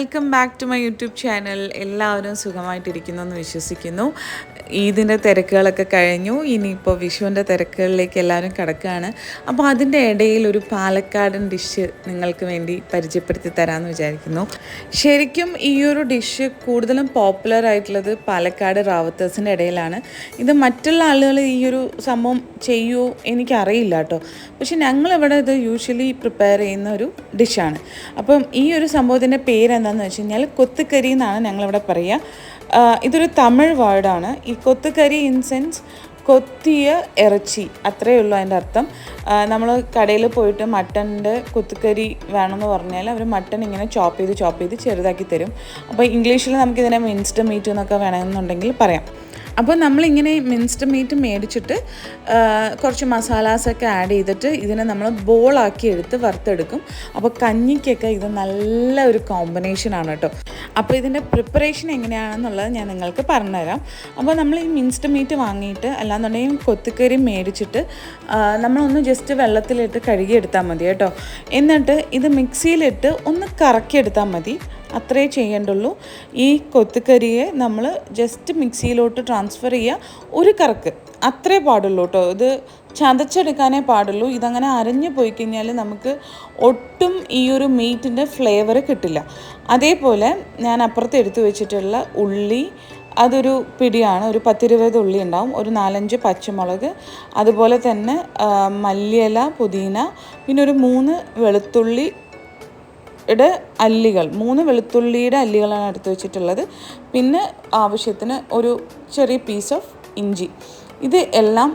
Welcome back to my YouTube channel. എല്ലാവരും സുഖമായിട്ടിരിക്കുന്നു എന്ന് വിശ്വസിക്കുന്നു. ഈദിൻ്റെ തിരക്കുകളൊക്കെ കഴിഞ്ഞു. ഇനിയിപ്പോൾ വിഷുവിൻ്റെ തിരക്കുകളിലേക്ക് എല്ലാവരും കിടക്കുകയാണ്. അപ്പോൾ അതിൻ്റെ ഇടയിൽ ഒരു പാലക്കാടൻ ഡിഷ് നിങ്ങൾക്ക് വേണ്ടി പരിചയപ്പെടുത്തി തരാമെന്ന് വിചാരിക്കുന്നു. ശരിക്കും ഈ ഒരു ഡിഷ് കൂടുതലും പോപ്പുലർ ആയിട്ടുള്ളത് പാലക്കാട് റാവത്തേഴ്സിൻ്റെ ഇടയിലാണ്. ഇത് മറ്റുള്ള ആളുകൾ ഈ ഒരു സംഭവം ചെയ്യുമോ എനിക്കറിയില്ല കേട്ടോ. പക്ഷെ ഞങ്ങളിവിടെ ഇത് യൂഷ്വലി പ്രിപ്പയർ ചെയ്യുന്ന ഒരു ഡിഷാണ്. അപ്പം ഈ ഒരു സംഭവത്തിൻ്റെ പേരെന്താണെന്ന് വെച്ച് കഴിഞ്ഞാൽ കൊത്തുക്കരി എന്നാണ് ഞങ്ങളിവിടെ പറയുക. ഇതൊരു തമിഴ് വേർഡാണ്. ഈ കൊത്തുക്കരി ഇൻ സെൻസ് കൊത്തിയ ഇറച്ചി, അത്രയേ ഉള്ളൂ അതിൻ്റെ അർത്ഥം. നമ്മൾ കടയിൽ പോയിട്ട് മട്ടൻ്റെ കൊത്തുക്കരി വേണമെന്ന് പറഞ്ഞാൽ അവർ മട്ടൺ ഇങ്ങനെ ചോപ്പ് ചെയ്ത് ചെറുതാക്കി തരും. അപ്പോൾ ഇംഗ്ലീഷിൽ നമുക്കിതിനെ മിൻസ്ഡ് മീറ്റ് എന്നൊക്കെ വേണമെന്നുണ്ടെങ്കിൽ പറയാം. അപ്പോൾ നമ്മളിങ്ങനെ മിൻസ്ഡ് മീറ്റ് മേടിച്ചിട്ട് കുറച്ച് മസാലാസൊക്കെ ആഡ് ചെയ്തിട്ട് ഇതിനെ നമ്മൾ ബോളാക്കി എടുത്ത് വറുത്തെടുക്കും. അപ്പോൾ കഞ്ഞിക്കൊക്കെ ഇത് നല്ല ഒരു കോമ്പിനേഷനാണ് കേട്ടോ. അപ്പോൾ ഇതിൻ്റെ പ്രിപ്പറേഷൻ എങ്ങനെയാണെന്നുള്ളത് ഞാൻ നിങ്ങൾക്ക് പറഞ്ഞുതരാം. അപ്പോൾ നമ്മൾ ഈ മിൻസ്ഡ് മീറ്റ് വാങ്ങിയിട്ട് അല്ലാന്നുണ്ടെങ്കിൽ കൊത്തുക്കരി മേടിച്ചിട്ട് നമ്മളൊന്ന് ജസ്റ്റ് വെള്ളത്തിലിട്ട് കഴുകിയെടുത്താൽ മതി കേട്ടോ. എന്നിട്ട് ഇത് മിക്സിയിലിട്ട് ഒന്ന് കറക്കിയെടുത്താൽ മതി, അത്രേ ചെയ്യേണ്ടുള്ളൂ. ഈ കൊത്തുകരിയെ നമ്മൾ ജസ്റ്റ് മിക്സിയിലോട്ട് ട്രാൻസ്ഫർ ചെയ്യുക, ഒരു കറക്ക് അത്രേ പാടുള്ളൂ കേട്ടോ. ഇത് ചതച്ചെടുക്കാനേ പാടുള്ളൂ. ഇതങ്ങനെ അരഞ്ഞു പോയി കഴിഞ്ഞാൽ നമുക്ക് ഒട്ടും ഈ ഒരു മീറ്റിൻ്റെ ഫ്ലേവർ കിട്ടില്ല. അതേപോലെ ഞാൻ അപ്പുറത്ത് എടുത്തു വെച്ചിട്ടുള്ള ഉള്ളി, അതൊരു പിടിയാണ്, ഒരു 10-20 ഉള്ളി ഉണ്ടാവും, ഒരു 4-5 പച്ചമുളക്, അതുപോലെ തന്നെ മല്ലിയില, പുതിന, പിന്നെ ഒരു 3 വെളുത്തുള്ളി അല്ലികൾ, 3 വെളുത്തുള്ളിയുടെ അല്ലികളാണ് എടുത്ത് വെച്ചിട്ടുള്ളത്. പിന്നെ ആവശ്യത്തിന് ഒരു ചെറിയ പീസ് ഓഫ് ഇഞ്ചി. ഇത് എല്ലാം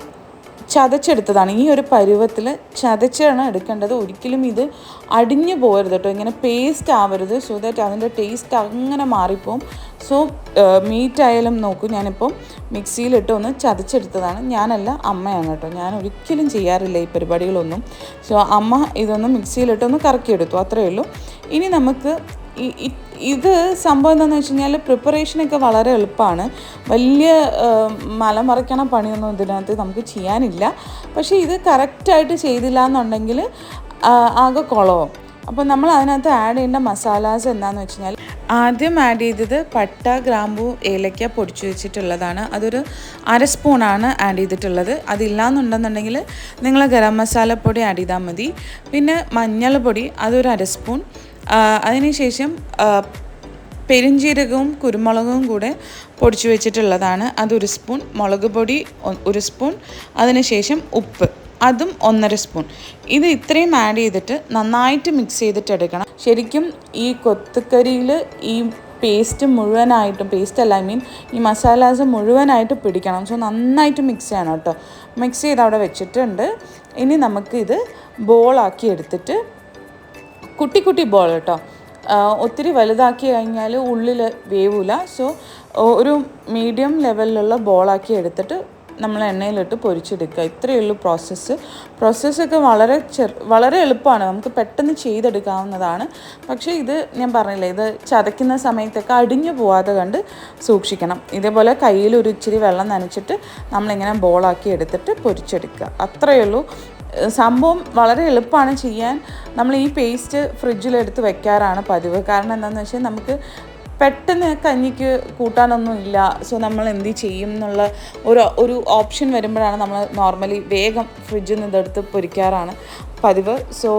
ചതച്ചെടുത്തതാണ്. ഈ ഒരു പരുവത്തിൽ ചതച്ചാണ് എടുക്കേണ്ടത്. ഒരിക്കലും ഇത് അടിഞ്ഞു പോകരുത് കേട്ടോ, ഇങ്ങനെ പേസ്റ്റ് ആവരുത്. സോ ദാറ്റ് അതിൻ്റെ ടേസ്റ്റ് അങ്ങനെ മാറിപ്പോവും. സോ മീറ്റ് ആയാലും നോക്കൂ, ഞാനിപ്പം മിക്സിയിലിട്ട് ഒന്ന് ചതച്ചെടുത്തതാണ്. ഞാനല്ല, അമ്മയാണ് കേട്ടോ. ഞാൻ ഒരിക്കലും ചെയ്യാറില്ല ഈ പരിപാടികളൊന്നും. സോ അമ്മ ഇതൊന്ന് മിക്സിയിലിട്ടൊന്ന് കറക്കിയെടുത്തു, അത്രയേ ഉള്ളൂ. ഇനി നമുക്ക് ഇത് സംഭവം എന്താണെന്ന് വെച്ച് കഴിഞ്ഞാൽ പ്രിപ്പറേഷനൊക്കെ വളരെ എളുപ്പമാണ്. വലിയ മലമറിക്കണ പണിയൊന്നും ഇതിനകത്ത് നമുക്ക് ചെയ്യാനില്ല. പക്ഷേ ഇത് കറക്റ്റായിട്ട് ചെയ്തില്ല എന്നുണ്ടെങ്കിൽ ആകെ കുളവും. അപ്പോൾ നമ്മൾ അതിനകത്ത് ആഡ് ചെയ്യേണ്ട മസാലാസ് എന്താണെന്ന് വെച്ച് കഴിഞ്ഞാൽ, ആദ്യം ആഡ് ചെയ്തത് പട്ട, ഗ്രാമ്പൂ, ഏലക്ക പൊടിച്ചു വെച്ചിട്ടുള്ളതാണ്. അതൊരു 1/2 സ്പൂണാണ് ആഡ് ചെയ്തിട്ടുള്ളത്. അതില്ലാന്നുണ്ടെന്നുണ്ടെങ്കിൽ നിങ്ങൾ ഗരം മസാലപ്പൊടി ആഡ് ചെയ്താൽ മതി. പിന്നെ മഞ്ഞൾപ്പൊടി, അതൊരു 1/2 സ്പൂൺ. അതിനുശേഷം പെരുംജീരകവും കുരുമുളകും കൂടെ പൊടിച്ചു വെച്ചിട്ടുള്ളതാണ്, അതൊരു സ്പൂൺ. മുളക് പൊടി 1 സ്പൂൺ. അതിനുശേഷം ഉപ്പ്, അതും 1/2 സ്പൂൺ. ഇത് ഇത്രയും ആഡ് ചെയ്തിട്ട് നന്നായിട്ട് മിക്സ് ചെയ്തിട്ട് എടുക്കണം. ശരിക്കും ഈ കൊത്തുക്കരിയിൽ ഈ പേസ്റ്റ് മുഴുവനായിട്ടും, ഈ മസാലാസ് മുഴുവനായിട്ട് പിടിക്കണം. സോ നന്നായിട്ട് മിക്സ് ചെയ്യണം കേട്ടോ. മിക്സ് ചെയ്ത് അവിടെ വെച്ചിട്ടുണ്ട്. ഇനി നമുക്കിത് ബോളാക്കി എടുത്തിട്ട്, കുട്ടി ബോൾ കേട്ടോ, ഒത്തിരി വലുതാക്കി കഴിഞ്ഞാൽ ഉള്ളിൽ വേവില്ല. സോ ഒരു മീഡിയം ലെവലിലുള്ള ബോളാക്കി എടുത്തിട്ട് നമ്മൾ എണ്ണയിലിട്ട് പൊരിച്ചെടുക്കുക. ഇത്രയേ ഉള്ളൂ പ്രോസസ്സൊക്കെ വളരെ എളുപ്പമാണ്, നമുക്ക് പെട്ടെന്ന് ചെയ്തെടുക്കാവുന്നതാണ്. പക്ഷേ ഇത് ഞാൻ പറഞ്ഞില്ലേ, ഇത് ചതയ്ക്കുന്ന സമയത്തൊക്കെ അടിഞ്ഞു പോവാതെ കണ്ട് സൂക്ഷിക്കണം. ഇതേപോലെ കയ്യിൽ ഒരു ഇച്ചിരി വെള്ളം നനച്ചിട്ട് നമ്മളിങ്ങനെ ബോളാക്കി എടുത്തിട്ട് പൊരിച്ചെടുക്കുക, അത്രയേ ഉള്ളൂ. സംഭവം വളരെ എളുപ്പമാണ് ചെയ്യാൻ. നമ്മൾ ഈ പേസ്റ്റ് ഫ്രിഡ്ജിലെടുത്ത് വെക്കാറാണ് പതിവ്. കാരണം എന്താണെന്ന് വെച്ചാൽ നമുക്ക് പെട്ടെന്ന് കഞ്ഞിക്ക് കൂട്ടാനൊന്നും ഇല്ല. സോ നമ്മൾ എന്ത് ചെയ്യും എന്നുള്ള ഒരു ഓപ്ഷൻ വരുമ്പോഴാണ് നമ്മൾ നോർമലി വേഗം ഫ്രിഡ്ജിൽ നിന്ന് ഇതെടുത്ത് പൊരിക്കാറാണ് പതിവ്. സോ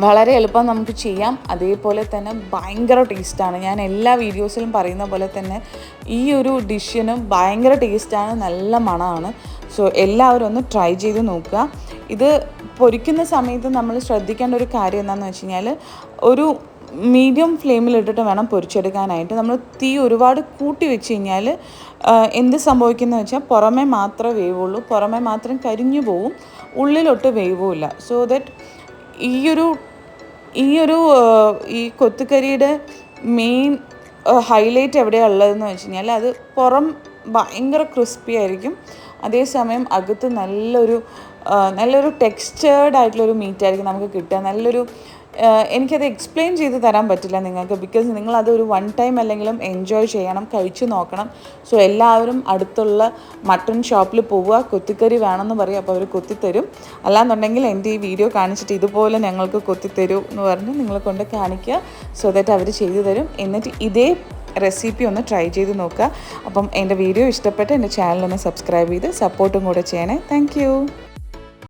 വളരെ എളുപ്പം നമുക്ക് ചെയ്യാം. അതേപോലെ തന്നെ ഭയങ്കര ടേസ്റ്റാണ്. ഞാൻ എല്ലാ വീഡിയോസിലും പറയുന്ന പോലെ തന്നെ ഈ ഒരു ഡിഷിന് ഭയങ്കര ടേസ്റ്റാണ്, നല്ല മണമാണ്. സോ എല്ലാവരും ഒന്ന് ട്രൈ ചെയ്ത് നോക്കുക. ഇത് പൊരിക്കുന്ന സമയത്ത് നമ്മൾ ശ്രദ്ധിക്കേണ്ട ഒരു കാര്യം എന്താണെന്ന് വെച്ച് കഴിഞ്ഞാൽ, ഒരു മീഡിയം ഫ്ലെയിമിലിട്ടിട്ട് വേണം പൊരിച്ചെടുക്കാനായിട്ട്. നമ്മൾ തീ ഒരുപാട് കൂട്ടി വെച്ച് കഴിഞ്ഞാൽ എന്ത് സംഭവിക്കുന്നത് വെച്ചാൽ പുറമേ മാത്രമേ വേവുള്ളൂ, പുറമേ മാത്രം കരിഞ്ഞു പോവും, ഉള്ളിലൊട്ട് വേവുമില്ല. സോ ദാറ്റ് ഈ കൊത്തുകരിയുടെ മെയിൻ ഹൈലൈറ്റ് എവിടെയാണ് ഉള്ളതെന്ന് വെച്ച് കഴിഞ്ഞാൽ, അത് പുറം ഭയങ്കര ക്രിസ്പി ആയിരിക്കും, അതേസമയം അകത്ത് നല്ലൊരു ടെക്സ്ചേർഡ് ആയിട്ടുള്ളൊരു മീറ്റായിരിക്കും നമുക്ക് കിട്ടുക. നല്ലൊരു എനിക്കത് എക്സ്പ്ലെയിൻ ചെയ്ത് തരാൻ പറ്റില്ല നിങ്ങൾക്ക്, ബിക്കോസ് നിങ്ങളതൊരു വൺ ടൈം അല്ലെങ്കിലും എൻജോയ് ചെയ്യണം, കഴിച്ചു നോക്കണം. സോ എല്ലാവരും അടുത്തുള്ള മട്ടൺ ഷോപ്പിൽ പോവുക, കൊത്തിക്കറി വേണമെന്ന് പറയും, അപ്പോൾ അവർ കൊത്തിത്തരും. അല്ലാന്നുണ്ടെങ്കിൽ എൻ്റെ ഈ വീഡിയോ കാണിച്ചിട്ട് ഇതുപോലെ ഞങ്ങൾക്ക് കൊത്തിത്തരൂ എന്ന് പറഞ്ഞ് നിങ്ങളെ കൊണ്ട് കാണിക്കുക. സോ ദാറ്റ് അവർ ചെയ്തു തരും. എന്നിട്ട് ഇതേ റെസിപ്പി ഒന്ന് ട്രൈ ചെയ്ത് നോക്കുക. അപ്പം എൻ്റെ വീഡിയോ ഇഷ്ടപ്പെട്ട് എൻ്റെ ചാനലൊന്ന് സബ്സ്ക്രൈബ് ചെയ്ത് സപ്പോർട്ടും കൂടെ ചെയ്യണേ. താങ്ക്